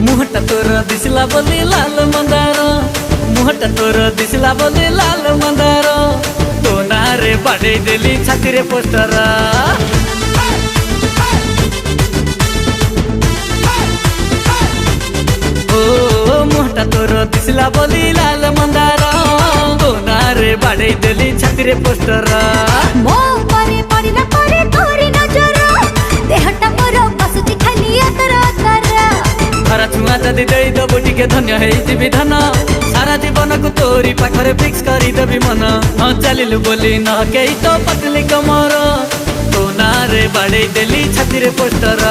मुहटा तोर दिसला बोली लाल मंदार मुहटा तोर दिसला बोली लाल मंदार तो नारे बाड़े देली छाती रे पोस्टर ओ मुहटा तोर दिसला बोली लाल मंदार तो नारे बाड़े देली छाती रे पोस्टर मो परे पड़ी ना परे तोरी नजर देहटा मोर बसुची खाली अतर अतर हरा छुआ जदि दे दबो टिके धन्य है जीवी धन सारा जीवन को तोरी पाखरे फिक्स करी देबी मन न चलिलु बोली न केही तो पतली कमर तो नारे बाड़े देली छाती रे पोस्टर।